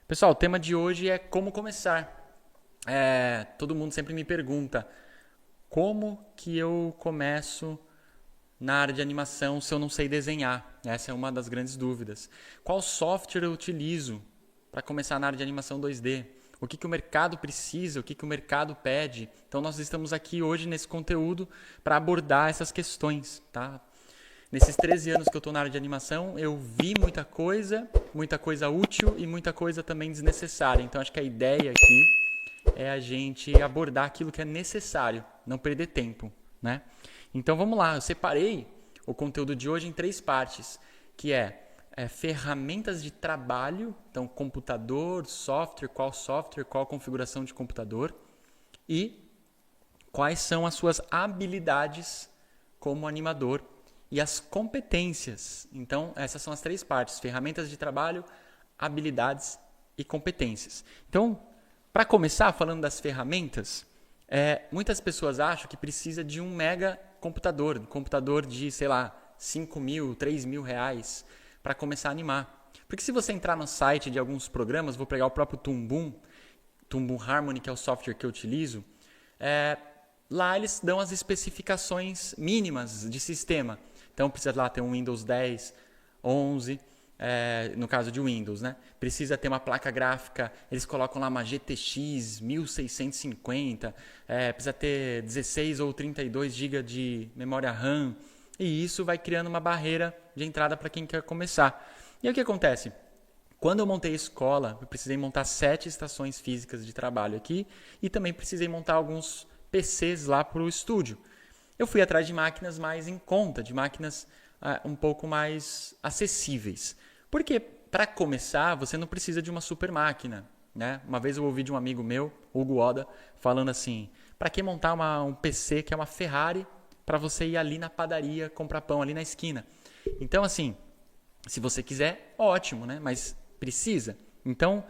Pessoal, o tema de hoje é como começar. Todo mundo sempre me pergunta como que eu começo na área de animação se eu não sei desenhar. Essa é uma das grandes dúvidas. Qual software eu utilizo para começar na área de animação 2D? O que o mercado precisa? O que o mercado pede? Então nós estamos aqui hoje nesse conteúdo para abordar essas questões, tá? Nesses 13 anos que eu estou na área de animação, eu vi muita coisa útil e muita coisa também desnecessária. Então acho que a ideia aqui é a gente abordar aquilo que é necessário, não perder tempo, né? Então vamos lá, eu separei o conteúdo de hoje em 3 partes, que é ferramentas de trabalho, então computador, software, qual configuração de computador e quais são as suas habilidades como animador e as competências. Então, essas são as 3 partes: ferramentas de trabalho, habilidades e competências. Então, para começar falando das ferramentas, muitas pessoas acham que precisa de um mega computador, um computador de, sei lá, 5 mil, 3 mil reais para começar a animar. Porque se você entrar no site de alguns programas, vou pegar o próprio Toon Boom Harmony, que é o software que eu utilizo, lá eles dão as especificações mínimas de sistema. Então precisa lá ter um Windows 10, 11, no caso de Windows, né? Precisa ter uma placa gráfica, eles colocam lá uma GTX 1650, precisa ter 16 ou 32 GB de memória RAM, e isso vai criando uma barreira de entrada para quem quer começar. E aí o que acontece? Quando eu montei a escola, eu precisei montar 7 estações físicas de trabalho aqui e também precisei montar alguns PCs lá para o estúdio. Eu fui atrás de máquinas mais em conta, de máquinas um pouco mais acessíveis. Porque, para começar, você não precisa de uma super máquina, né? Uma vez eu ouvi de um amigo meu, Hugo Oda, falando assim: para que montar um PC que é uma Ferrari para você ir ali na padaria comprar pão ali na esquina? Então, assim, se você quiser, ótimo, né? Mas precisa. Então,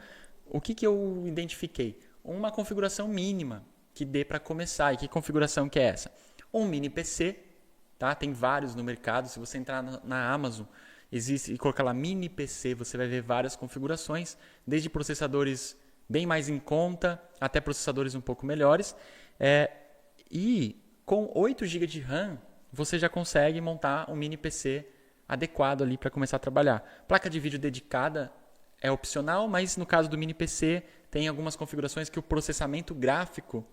o que eu identifiquei? Uma configuração mínima que dê para começar. E que configuração que é essa? Um mini PC, tá? Tem vários no mercado. Se você entrar na Amazon existe, e colocar lá mini PC, você vai ver várias configurações, desde processadores bem mais em conta até processadores um pouco melhores. E com 8 GB de RAM, você já consegue montar um mini PC adequado ali para começar a trabalhar. Placa de vídeo dedicada é opcional, mas no caso do mini PC tem algumas configurações que o processamento gráfico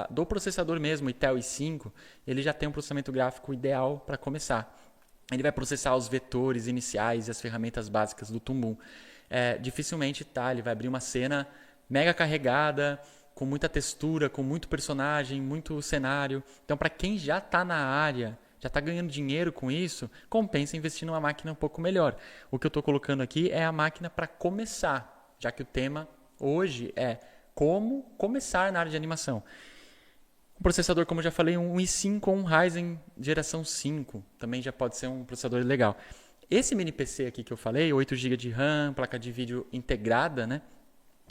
do processador mesmo, Intel i5, ele já tem um processamento gráfico ideal para começar. Ele vai processar os vetores iniciais e as ferramentas básicas do Toon Boom. Dificilmente ele vai abrir uma cena mega carregada, com muita textura, com muito personagem, muito cenário. Então, para quem já está na área, já está ganhando dinheiro com isso, compensa investir numa máquina um pouco melhor. O que eu estou colocando aqui é a máquina para começar, já que o tema hoje é como começar na área de animação. O processador, como eu já falei, um i5 ou um Ryzen geração 5, também já pode ser um processador legal. Esse mini PC aqui que eu falei, 8 GB de RAM, placa de vídeo integrada, né?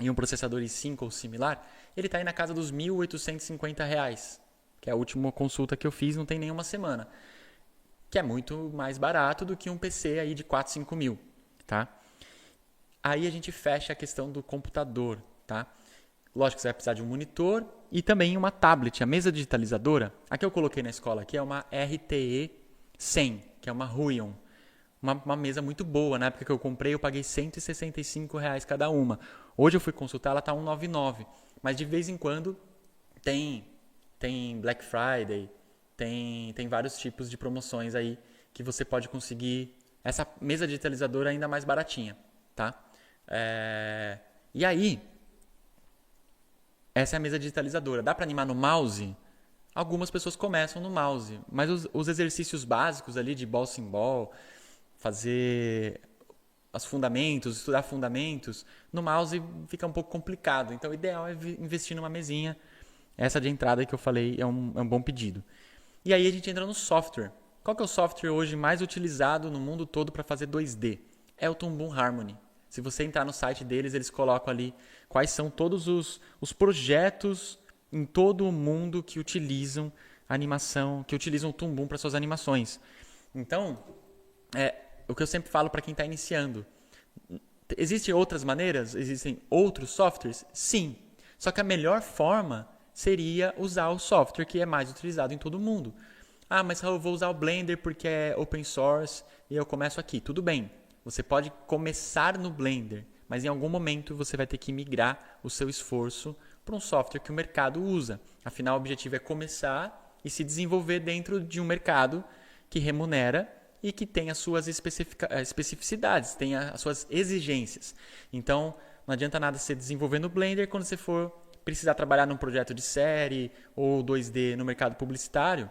E um processador i5 ou similar, ele está aí na casa dos R$ 1.850, que é a última consulta que eu fiz, não tem nenhuma semana, que é muito mais barato do que um PC aí de 4, 5 mil, tá? Aí a gente fecha a questão do computador, tá? Lógico que você vai precisar de um monitor e também uma tablet. A mesa digitalizadora, a que eu coloquei na escola aqui é uma RTE 100, que é uma Huion. Uma mesa muito boa. Na época que eu comprei, eu paguei R$ 165 cada uma. Hoje eu fui consultar, ela está 199. Mas de vez em quando tem Black Friday, tem vários tipos de promoções aí que você pode conseguir essa mesa digitalizadora ainda mais baratinha, tá? E aí, essa é a mesa digitalizadora. Dá para animar no mouse? Algumas pessoas começam no mouse, mas os exercícios básicos ali de ball sim ball, fazer os fundamentos, estudar fundamentos, no mouse fica um pouco complicado. Então o ideal é investir numa mesinha. Essa de entrada que eu falei é um bom pedido. E aí a gente entra no software. Qual que é o software hoje mais utilizado no mundo todo para fazer 2D? É o Toon Boom Harmony. Se você entrar no site deles, eles colocam ali quais são todos os projetos em todo o mundo que utilizam animação, que utilizam o Toon Boom para suas animações. Então, o que eu sempre falo para quem está iniciando, Existem outras maneiras? Existem outros softwares? Sim. Só que a melhor forma seria usar o software que é mais utilizado em todo mundo. Ah, mas eu vou usar o Blender porque é open source e eu começo aqui. Tudo bem, você pode começar no Blender, mas em algum momento você vai ter que migrar o seu esforço para um software que o mercado usa. Afinal, o objetivo é começar e se desenvolver dentro de um mercado que remunera e que tem as suas especificidades, tem as suas exigências. Então, não adianta nada você desenvolver no Blender quando você for precisar trabalhar num projeto de série ou 2D no mercado publicitário,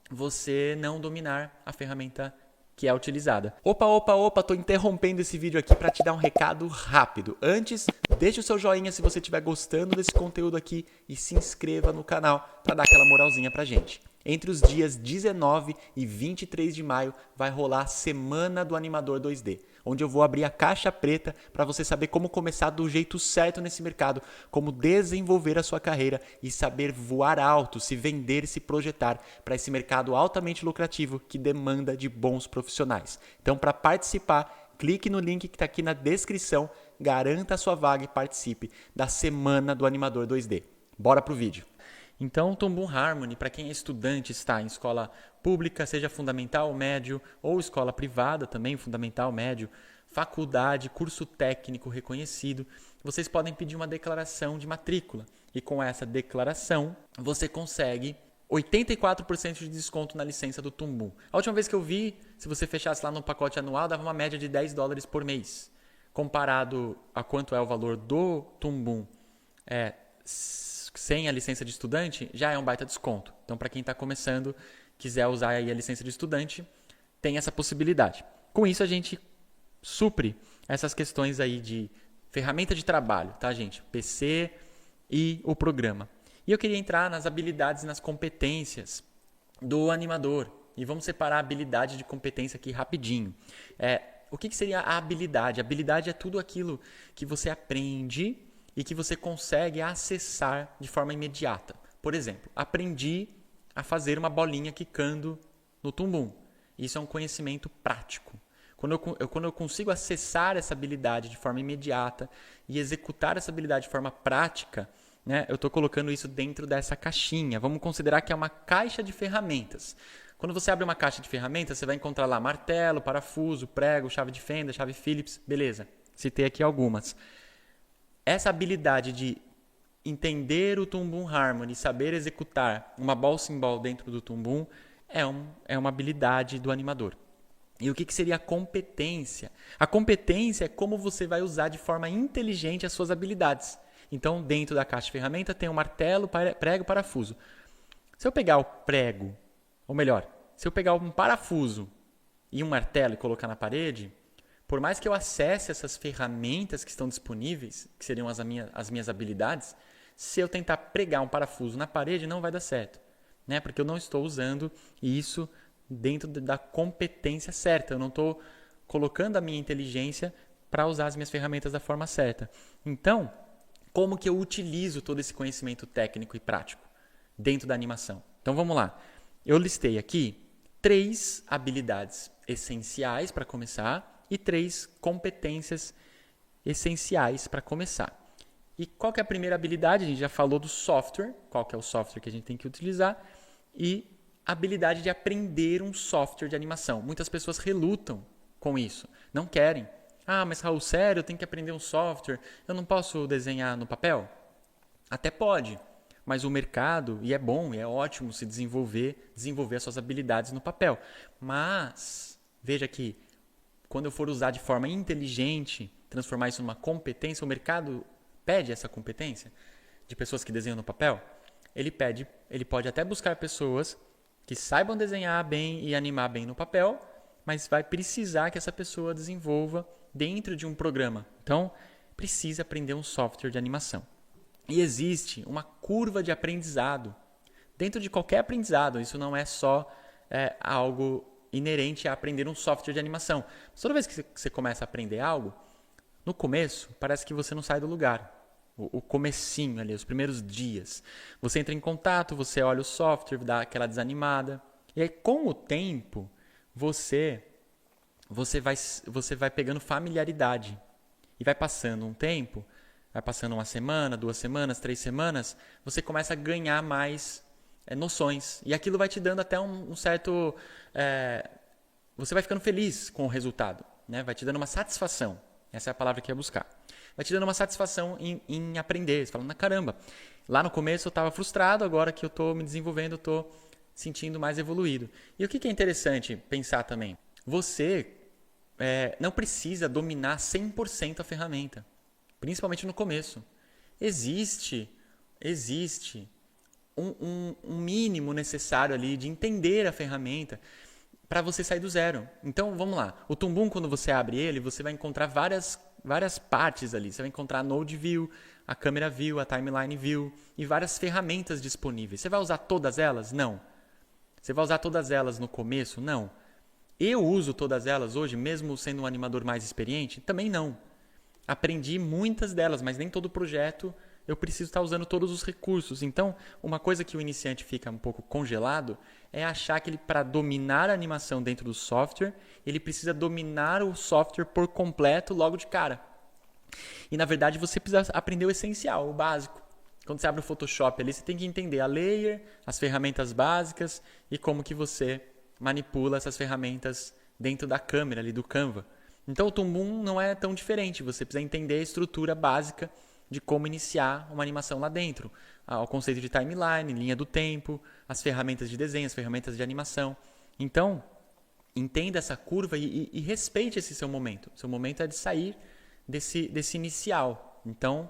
você não dominar a ferramenta que é utilizada. Opa, tô interrompendo esse vídeo aqui para te dar um recado rápido. Antes, deixe o seu joinha se você estiver gostando desse conteúdo aqui e se inscreva no canal para dar aquela moralzinha pra gente. Entre os dias 19 e 23 de maio vai rolar a Semana do Animador 2D, onde eu vou abrir a caixa preta para você saber como começar do jeito certo nesse mercado, como desenvolver a sua carreira e saber voar alto, se vender e se projetar para esse mercado altamente lucrativo que demanda de bons profissionais. Então, para participar, clique no link que está aqui na descrição, garanta a sua vaga e participe da Semana do Animador 2D. Bora pro vídeo. Então, o Toon Boom Harmony, para quem é estudante, está em escola pública, seja fundamental, médio, ou escola privada também, fundamental, médio, faculdade, curso técnico reconhecido, vocês podem pedir uma declaração de matrícula. E com essa declaração, você consegue 84% de desconto na licença do Toon Boom. A última vez que eu vi, se você fechasse lá no pacote anual, dava uma média de $10 por mês. Comparado a quanto é o valor do Toon Boom, sem a licença de estudante, já é um baita desconto. Então, para quem está começando, quiser usar aí a licença de estudante, tem essa possibilidade. Com isso, a gente supre essas questões aí de ferramenta de trabalho, tá, gente? PC e o programa. E eu queria entrar nas habilidades e nas competências do animador. E vamos separar a habilidade de competência aqui rapidinho. O que seria a habilidade? A habilidade é tudo aquilo que você aprende e que você consegue acessar de forma imediata. Por exemplo, aprendi a fazer uma bolinha quicando no Toon Boom. Isso é um conhecimento prático. Quando eu consigo acessar essa habilidade de forma imediata e executar essa habilidade de forma prática, né, eu estou colocando isso dentro dessa caixinha. Vamos considerar que é uma caixa de ferramentas. Quando você abre uma caixa de ferramentas, você vai encontrar lá martelo, parafuso, prego, chave de fenda, chave Phillips, beleza. Citei aqui algumas. Essa habilidade de entender o Toon Boom Harmony, saber executar uma ball symbol dentro do Toon Boom, é uma habilidade do animador. E o que seria a competência? A competência é como você vai usar de forma inteligente as suas habilidades. Então, dentro da caixa de ferramenta tem um martelo, prego, parafuso. Se eu pegar o prego, ou melhor, se eu pegar um parafuso e um martelo e colocar na parede, por mais que eu acesse essas ferramentas que estão disponíveis, que seriam as minhas habilidades, se eu tentar pregar um parafuso na parede, não vai dar certo, né? Porque eu não estou usando isso dentro da competência certa. Eu não estou colocando a minha inteligência para usar as minhas ferramentas da forma certa. Então, como que eu utilizo todo esse conhecimento técnico e prático dentro da animação? Então, vamos lá. Eu listei aqui 3 habilidades essenciais para começar e 3 competências essenciais para começar. E qual que é a primeira habilidade? A gente já falou do software, qual que é o software que a gente tem que utilizar, e a habilidade de aprender um software de animação. Muitas pessoas relutam com isso, não querem. Ah, mas Raul, sério, eu tenho que aprender um software, eu não posso desenhar no papel? Até pode, mas o mercado, e é bom, e é ótimo se desenvolver as suas habilidades no papel. Mas, veja que quando eu for usar de forma inteligente, transformar isso numa competência, o mercado pede essa competência de pessoas que desenham no papel. Ele pode até buscar pessoas que saibam desenhar bem e animar bem no papel, mas vai precisar que essa pessoa desenvolva dentro de um programa. Então, precisa aprender um software de animação. E existe uma curva de aprendizado dentro de qualquer aprendizado. Isso não é só algo inerente a aprender um software de animação. Mas toda vez que você começa a aprender algo, no começo parece que você não sai do lugar. O comecinho ali, os primeiros dias. Você entra em contato, você olha o software, dá aquela desanimada. E aí, com o tempo, você vai pegando familiaridade. E vai passando um tempo, vai passando uma semana, 2 semanas, 3 semanas, você começa a ganhar mais noções. E aquilo vai te dando até um certo... você vai ficando feliz com o resultado, né? Vai te dando uma satisfação. Essa é a palavra que eu ia buscar. Vai te dando uma satisfação em aprender. Você fala, caramba, lá no começo eu estava frustrado, agora que eu estou me desenvolvendo, eu estou sentindo mais evoluído. E o que é interessante pensar também? Você não precisa dominar 100% a ferramenta, principalmente no começo. Existe um mínimo necessário ali de entender a ferramenta para você sair do zero. Então, vamos lá. O Tumbum, quando você abre ele, você vai encontrar várias partes ali. Você vai encontrar a Node View, a Camera View, a Timeline View e várias ferramentas disponíveis. Você vai usar todas elas? Não. Você vai usar todas elas no começo? Não. Eu uso todas elas hoje, mesmo sendo um animador mais experiente? Também não. Aprendi muitas delas, mas nem todo projeto eu preciso estar usando todos os recursos. Então, uma coisa que o iniciante fica um pouco congelado é achar que ele, para dominar a animação dentro do software, ele precisa dominar o software por completo logo de cara. E, na verdade, você precisa aprender o essencial, o básico. Quando você abre o Photoshop ali, você tem que entender a layer, as ferramentas básicas e como que você manipula essas ferramentas dentro da câmera ali do Canva. Então, o Tumbum não é tão diferente. Você precisa entender a estrutura básica de como iniciar uma animação lá dentro. O conceito de timeline, linha do tempo, as ferramentas de desenho, as ferramentas de animação. Então, entenda essa curva e respeite esse seu momento. Seu momento é de sair desse inicial. Então,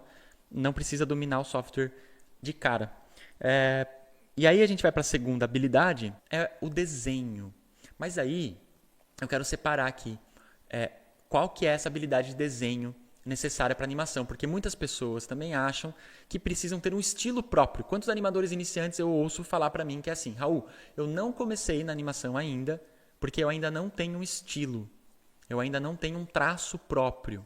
não precisa dominar o software de cara. E aí a gente vai para a segunda habilidade, é o desenho. Mas aí, eu quero separar aqui qual que é essa habilidade de desenho necessária para animação, porque muitas pessoas também acham que precisam ter um estilo próprio. Quantos animadores iniciantes eu ouço falar para mim que é assim, Raul, eu não comecei na animação ainda, porque eu ainda não tenho um estilo, eu ainda não tenho um traço próprio.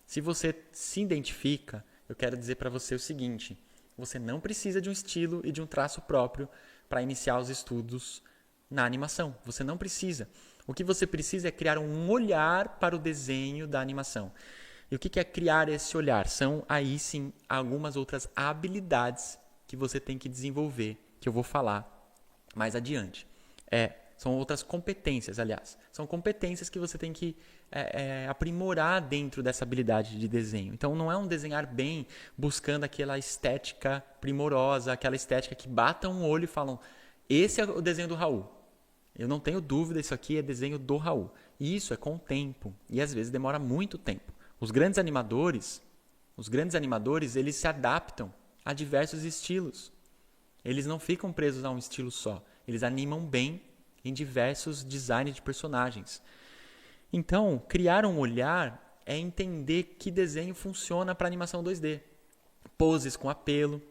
Se você se identifica, eu quero dizer para você o seguinte, você não precisa de um estilo e de um traço próprio para iniciar os estudos na animação, você não precisa. O que você precisa é criar um olhar para o desenho da animação. E o que é criar esse olhar? São aí sim algumas outras habilidades que você tem que desenvolver, que eu vou falar mais adiante. São outras competências, aliás. São competências que você tem que aprimorar dentro dessa habilidade de desenho. Então não é um desenhar bem buscando aquela estética primorosa, aquela estética que bata um olho e falam, esse é o desenho do Raul. Eu não tenho dúvida, isso aqui é desenho do Raul. E isso é com o tempo. E às vezes demora muito tempo. Os grandes animadores, eles se adaptam a diversos estilos. Eles não ficam presos a um estilo só. Eles animam bem em diversos designs de personagens. Então, criar um olhar é entender que desenho funciona para animação 2D. Poses com apelo,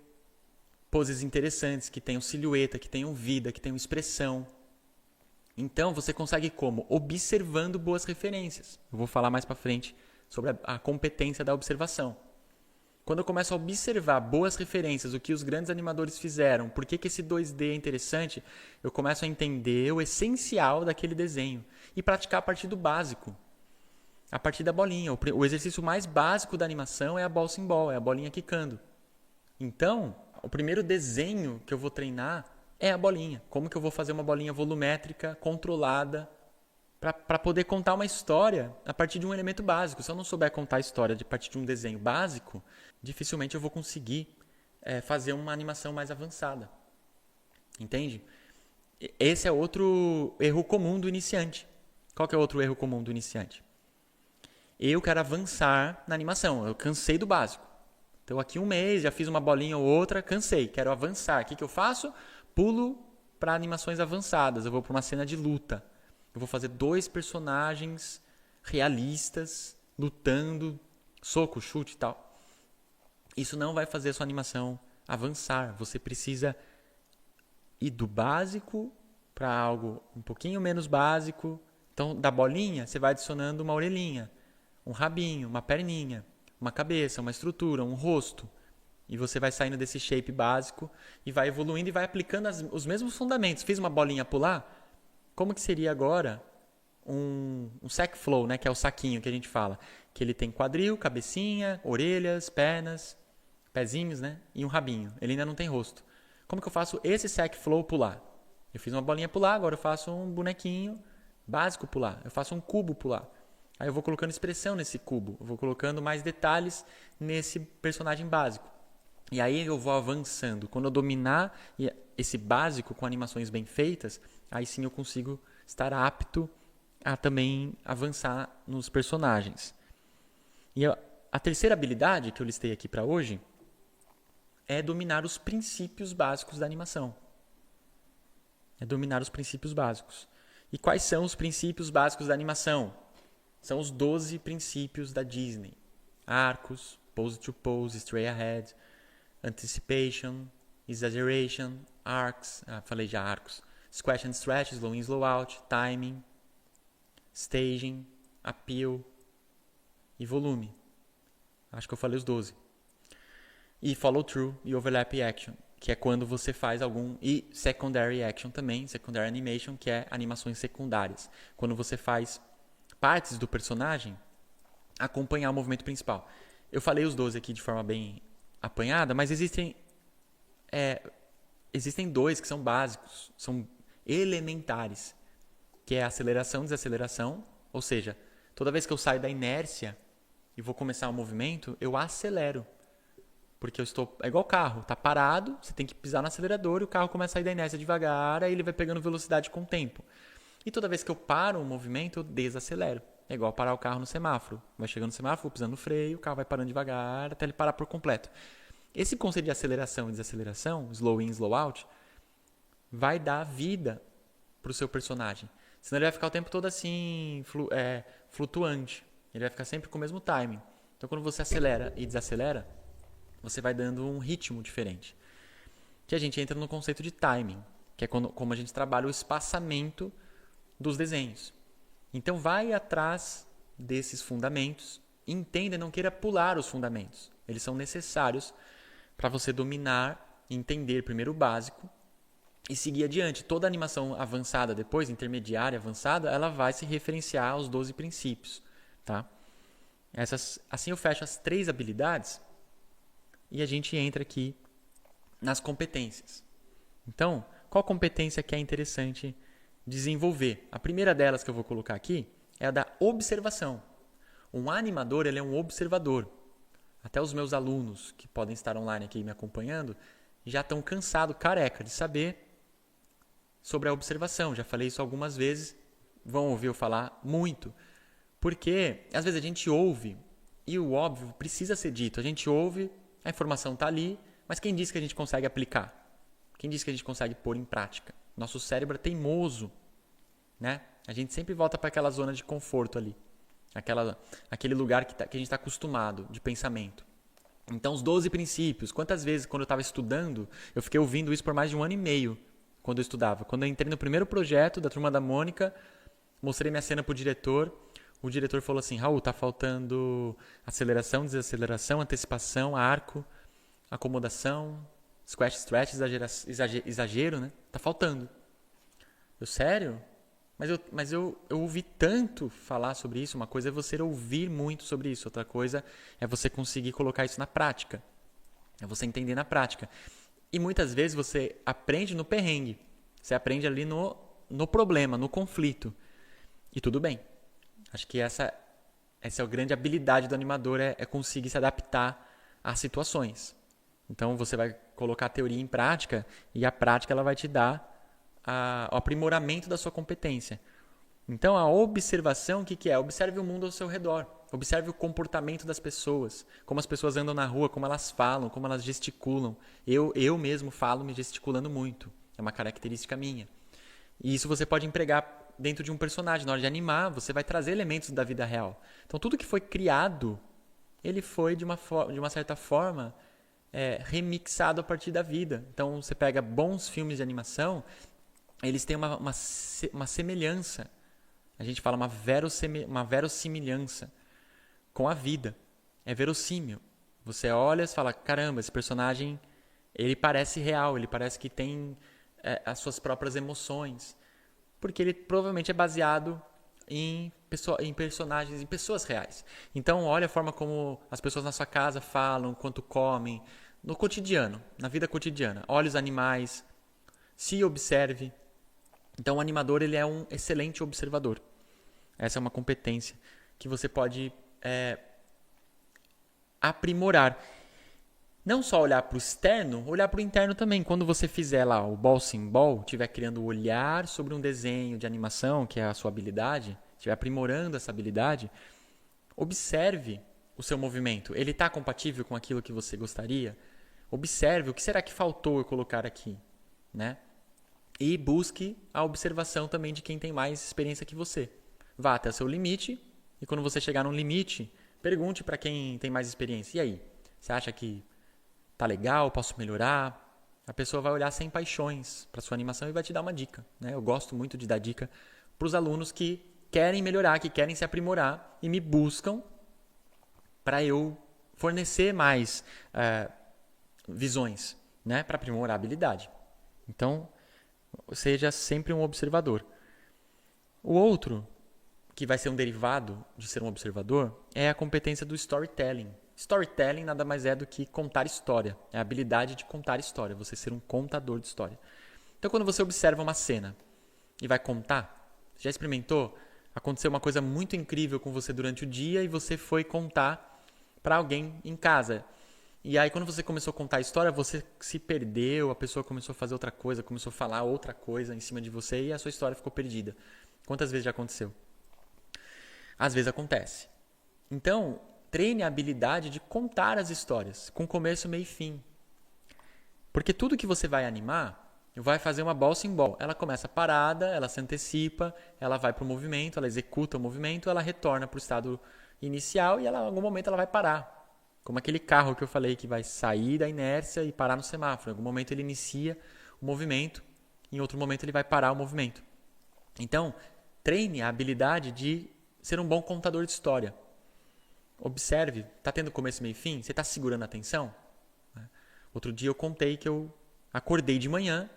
poses interessantes, que tenham silhueta, que tenham vida, que tenham expressão. Então, você consegue como? Observando boas referências. Eu vou falar mais para frente sobre a competência da observação. Quando eu começo a observar boas referências, o que os grandes animadores fizeram, por que esse 2D é interessante, eu começo a entender o essencial daquele desenho e praticar a partir do básico, a partir da bolinha. O exercício mais básico da animação é a bouncing ball, é a bolinha quicando. Então, o primeiro desenho que eu vou treinar é a bolinha. Como que eu vou fazer uma bolinha volumétrica, controlada, para poder contar uma história a partir de um elemento básico. Se eu não souber contar a história a partir de um desenho básico, dificilmente eu vou conseguir fazer uma animação mais avançada. Entende? Esse é outro erro comum do iniciante. Qual que é outro erro comum do iniciante? Eu quero avançar na animação. Eu cansei do básico. Então, aqui 1 mês, já fiz uma bolinha ou outra, cansei. Quero avançar. O que eu faço? Pulo para animações avançadas. Eu vou para uma cena de luta. Eu vou fazer 2 personagens realistas, lutando, soco, chute e tal. Isso não vai fazer a sua animação avançar. Você precisa ir do básico para algo um pouquinho menos básico. Então, da bolinha, você vai adicionando uma orelhinha, um rabinho, uma perninha, uma cabeça, uma estrutura, um rosto. E você vai saindo desse shape básico e vai evoluindo e vai aplicando os mesmos fundamentos. Fiz uma bolinha pular? Como que seria agora um sack flow, né? Que é o saquinho que a gente fala. Que ele tem quadril, cabecinha, orelhas, pernas, pezinhos, né? E um rabinho. Ele ainda não tem rosto. Como que eu faço esse sack flow pular? Eu fiz uma bolinha pular, agora eu faço um bonequinho básico pular. Eu faço um cubo pular. Aí eu vou colocando expressão nesse cubo. Eu vou colocando mais detalhes nesse personagem básico. E aí eu vou avançando. Quando eu dominar esse básico com animações bem feitas, aí sim eu consigo estar apto a também avançar nos personagens. E a terceira habilidade que eu listei aqui para hoje é dominar os princípios básicos da animação. É dominar os princípios básicos. E quais são os princípios básicos da animação? São os 12 princípios da Disney. Arcos, pose to pose, stray ahead, anticipation, exaggeration, arcs, falei já arcos, squash and stretch, slow in, slow out, timing, staging, appeal e volume. Acho que eu falei os 12. E follow through e overlap action, que é quando você faz algum... E secondary action também, secondary animation, que é animações secundárias. Quando você faz partes do personagem acompanhar o movimento principal. Eu falei os 12 aqui de forma bem apanhada, mas existem dois que são básicos, são elementares, que é aceleração e desaceleração, ou seja, toda vez que eu saio da inércia e vou começar um movimento, eu acelero. Porque eu estou... É igual carro, tá parado, você tem que pisar no acelerador e o carro começa a sair da inércia devagar, aí ele vai pegando velocidade com o tempo. E toda vez que eu paro um movimento, eu desacelero. É igual parar o carro no semáforo. Vai chegando no semáforo, vou pisando no freio, o carro vai parando devagar até ele parar por completo. Esse conceito de aceleração e desaceleração, slow in, slow out, vai dar vida para o seu personagem. Senão ele vai ficar o tempo todo assim, flutuante. Ele vai ficar sempre com o mesmo timing. Então quando você acelera e desacelera, você vai dando um ritmo diferente. Que a gente entra no conceito de timing, que é como a gente trabalha o espaçamento dos desenhos. Então vai atrás desses fundamentos, entenda e não queira pular os fundamentos. Eles são necessários para você dominar, entender primeiro o básico e seguir adiante. Toda animação avançada depois, intermediária, avançada, ela vai se referenciar aos 12 princípios. Tá? Assim eu fecho as 3 habilidades e a gente entra aqui nas competências. Então, qual competência que é interessante desenvolver? A primeira delas que eu vou colocar aqui é a da observação. Um animador, ele é um observador. Até os meus alunos que podem estar online aqui me acompanhando já estão cansados, careca, de saber sobre a observação. Já falei isso algumas vezes, vão ouvir eu falar muito. Porque às vezes a gente ouve e o óbvio precisa ser dito. A gente ouve, a informação está ali, mas quem disse que a gente consegue aplicar? Quem disse que a gente consegue pôr em prática? Nosso cérebro é teimoso, né? A gente sempre volta para aquela zona de conforto ali. Aquele lugar que a gente está acostumado de pensamento. Então, os 12 princípios. Quantas vezes, quando eu estava estudando, eu fiquei ouvindo isso por mais de 1 ano e meio, quando eu estudava. Quando eu entrei no primeiro projeto da Turma da Mônica, mostrei minha cena para o diretor. O diretor falou assim, Raul, tá faltando aceleração, desaceleração, antecipação, arco, acomodação, squash, stretch, exagero, né? Tá faltando. Eu, sério? Mas eu ouvi tanto falar sobre isso. Uma coisa é você ouvir muito sobre isso. Outra coisa é você conseguir colocar isso na prática. É você entender na prática. E muitas vezes você aprende no perrengue. Você aprende ali no problema, no conflito. E tudo bem. Acho que essa é a grande habilidade do animador, é conseguir se adaptar às situações. Então você vai colocar a teoria em prática e a prática ela vai te dar o aprimoramento da sua competência. Então a observação, o que é? Observe o mundo ao seu redor. Observe o comportamento das pessoas, como as pessoas andam na rua, como elas falam, como elas gesticulam. Eu mesmo falo me gesticulando muito. É uma característica minha. E isso você pode empregar dentro de um personagem. Na hora de animar, você vai trazer elementos da vida real. Então tudo que foi criado, ele foi de uma certa forma remixado a partir da vida. Então você pega bons filmes de animação, eles têm uma semelhança. A gente fala uma verossimilhança com a vida. É verossímil. Você olha e fala, caramba, esse personagem ele parece real, ele parece que tem as suas próprias emoções. Porque ele provavelmente é baseado em personagens, em pessoas reais. Então, olha a forma como as pessoas na sua casa falam, quanto comem, no cotidiano, na vida cotidiana. Olhe os animais, se observe. Então, o animador ele é um excelente observador. Essa é uma competência que você pode aprimorar. Não só olhar para o externo, olhar para o interno também. Quando você fizer lá o ball sim ball, estiver criando o olhar sobre um desenho de animação, que é a sua habilidade, estiver aprimorando essa habilidade, observe o seu movimento. Ele está compatível com aquilo que você gostaria? Observe o que será que faltou eu colocar aqui, né? E busque a observação também de quem tem mais experiência que você. Vá até o seu limite e quando você chegar no limite, pergunte para quem tem mais experiência. E aí, você acha que tá legal, posso melhorar? A pessoa vai olhar sem paixões para sua animação e vai te dar uma dica, né? Eu gosto muito de dar dica para os alunos que querem melhorar, que querem se aprimorar e me buscam para eu fornecer mais visões, né? Para aprimorar a habilidade. Então, seja sempre um observador. O outro, que vai ser um derivado de ser um observador, é a competência do storytelling. Storytelling nada mais é do que contar história. É a habilidade de contar história, você ser um contador de história. Então, quando você observa uma cena e vai contar, já experimentou? Aconteceu uma coisa muito incrível com você durante o dia e você foi contar para alguém em casa. E aí, quando você começou a contar a história, você se perdeu, a pessoa começou a fazer outra coisa, começou a falar outra coisa em cima de você e a sua história ficou perdida. Quantas vezes já aconteceu? Às vezes acontece. Então, treine a habilidade de contar as histórias, com começo, meio e fim. Porque tudo que você vai animar, vai fazer uma ball sim ball. Ela começa parada, ela se antecipa, ela vai para o movimento, ela executa o movimento, ela retorna para o estado inicial e ela, em algum momento ela vai parar. Como aquele carro que eu falei que vai sair da inércia e parar no semáforo. Em algum momento ele inicia o movimento, em outro momento ele vai parar o movimento. Então, treine a habilidade de ser um bom contador de história. Observe, está tendo começo, meio e fim? Você está segurando a atenção? Outro dia eu contei que eu acordei de manhã,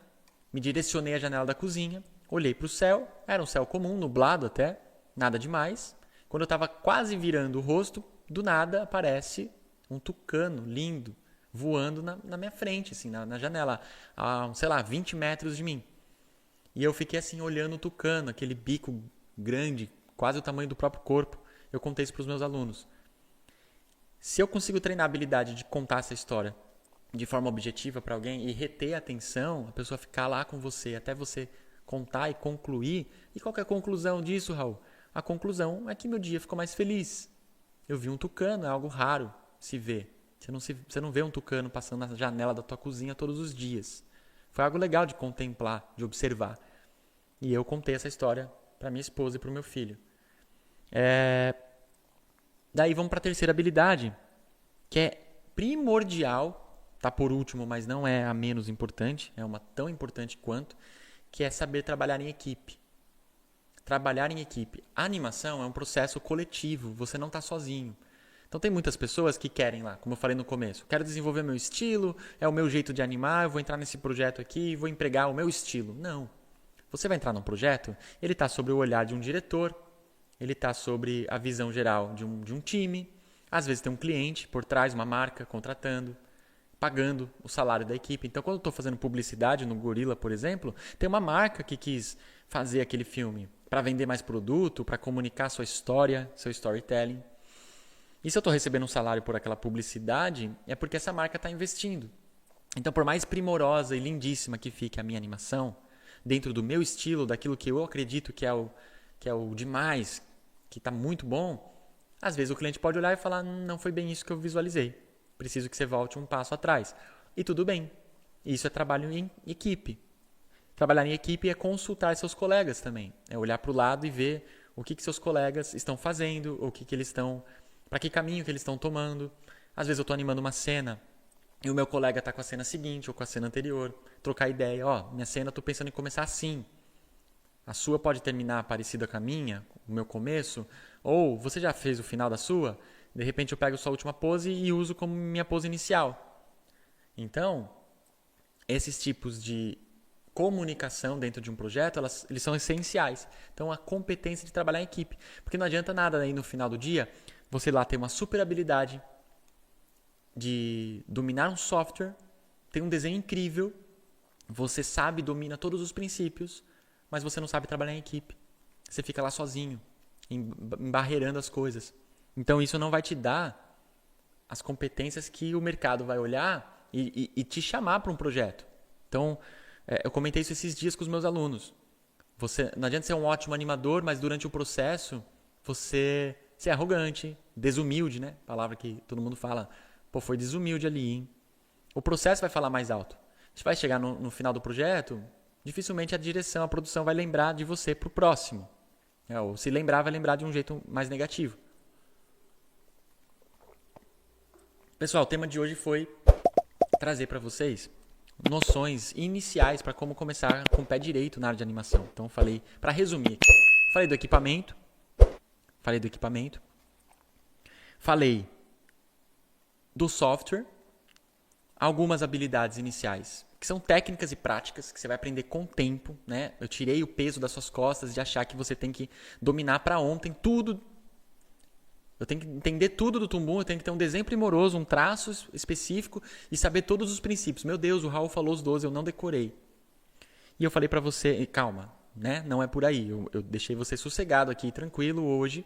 me direcionei à janela da cozinha, olhei para o céu, era um céu comum, nublado até, nada demais. Quando eu estava quase virando o rosto, do nada aparece um tucano lindo, voando na minha frente, assim, na janela, a, sei lá, 20 metros de mim. E eu fiquei assim, olhando o tucano, aquele bico grande, quase o tamanho do próprio corpo. Eu contei isso para os meus alunos. Se eu consigo treinar a habilidade de contar essa história de forma objetiva para alguém e reter a atenção, a pessoa ficar lá com você até você contar e concluir. E qual que é a conclusão disso, Raul? A conclusão é que meu dia ficou mais feliz. Eu vi um tucano, é algo raro se ver. Você não vê um tucano passando na janela da tua cozinha todos os dias. Foi algo legal de contemplar, de observar. E eu contei essa história para minha esposa e para o meu filho. Daí vamos para a terceira habilidade, que é primordial, tá por último, mas não é a menos importante, é uma tão importante quanto, que é saber trabalhar em equipe. Trabalhar em equipe. A animação é um processo coletivo, você não está sozinho. Então tem muitas pessoas que querem lá, como eu falei no começo, quero desenvolver meu estilo, é o meu jeito de animar, eu vou entrar nesse projeto aqui e vou empregar o meu estilo. Não. Você vai entrar num projeto, ele está sobre o olhar de um diretor, ele está sobre a visão geral de um time. Às vezes tem um cliente por trás, uma marca contratando, pagando o salário da equipe. Então, quando eu estou fazendo publicidade no Gorilla, por exemplo, tem uma marca que quis fazer aquele filme para vender mais produto, para comunicar sua história, seu storytelling. E se eu estou recebendo um salário por aquela publicidade, é porque essa marca está investindo. Então, por mais primorosa e lindíssima que fique a minha animação, dentro do meu estilo, daquilo que eu acredito que é o demais, que está muito bom, às vezes o cliente pode olhar e falar, não foi bem isso que eu visualizei, preciso que você volte um passo atrás. E tudo bem, isso é trabalho em equipe. Trabalhar em equipe é consultar seus colegas também, é olhar para o lado e ver o que seus colegas estão fazendo, o que eles estão, para que caminho que eles estão tomando. Às vezes eu estou animando uma cena e o meu colega está com a cena seguinte ou com a cena anterior, trocar ideia, minha cena eu estou pensando em começar assim. A sua pode terminar parecida com a minha, o meu começo, ou você já fez o final da sua, de repente eu pego sua última pose e uso como minha pose inicial. Então, esses tipos de comunicação dentro de um projeto, eles são essenciais. Então, a competência de trabalhar em equipe. Porque não adianta nada aí no final do dia você lá ter uma super habilidade de dominar um software, tem um desenho incrível, você sabe, domina todos os princípios, mas você não sabe trabalhar em equipe. Você fica lá sozinho, embarreirando as coisas. Então, isso não vai te dar as competências que o mercado vai olhar e te chamar para um projeto. Então, eu comentei isso esses dias com os meus alunos. Não adianta ser um ótimo animador, mas durante o processo você é arrogante, desumilde, né? Palavra que todo mundo fala. Pô, foi desumilde ali, hein? O processo vai falar mais alto. A gente vai chegar no final do projeto, dificilmente a direção, a produção vai lembrar de você pro próximo. Ou se lembrar, vai lembrar de um jeito mais negativo. Pessoal, o tema de hoje foi trazer para vocês noções iniciais para como começar com o pé direito na área de animação. Então, falei, para resumir, falei do equipamento, falei do software, algumas habilidades iniciais, que são técnicas e práticas que você vai aprender com o tempo, né? Eu tirei o peso das suas costas de achar que você tem que dominar para ontem tudo. Eu tenho que entender tudo do Tumbum, eu tenho que ter um desenho primoroso, um traço específico e saber todos os princípios. Meu Deus, o Raul falou os 12, eu não decorei. E eu falei para você, calma, né? Não é por aí. Eu deixei você sossegado aqui, tranquilo hoje,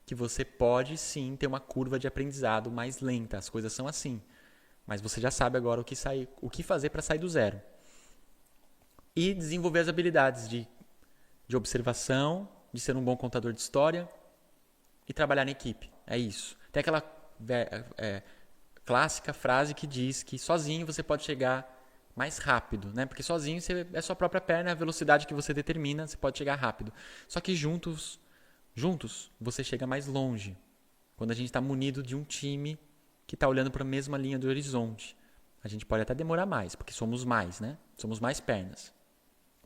que você pode sim ter uma curva de aprendizado mais lenta. As coisas são assim. Mas você já sabe agora o que fazer para sair do zero. E desenvolver as habilidades de observação, de ser um bom contador de história, e trabalhar na equipe. É isso. Tem aquela clássica frase que diz que sozinho você pode chegar mais rápido, né? Porque sozinho você é sua própria perna, a velocidade que você determina, você pode chegar rápido. Só que juntos você chega mais longe. Quando a gente está munido de um time que está olhando para a mesma linha do horizonte. A gente pode até demorar mais, porque somos mais, né? Somos mais pernas.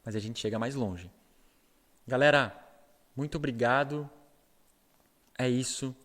Mas a gente chega mais longe. Galera, muito obrigado. É isso.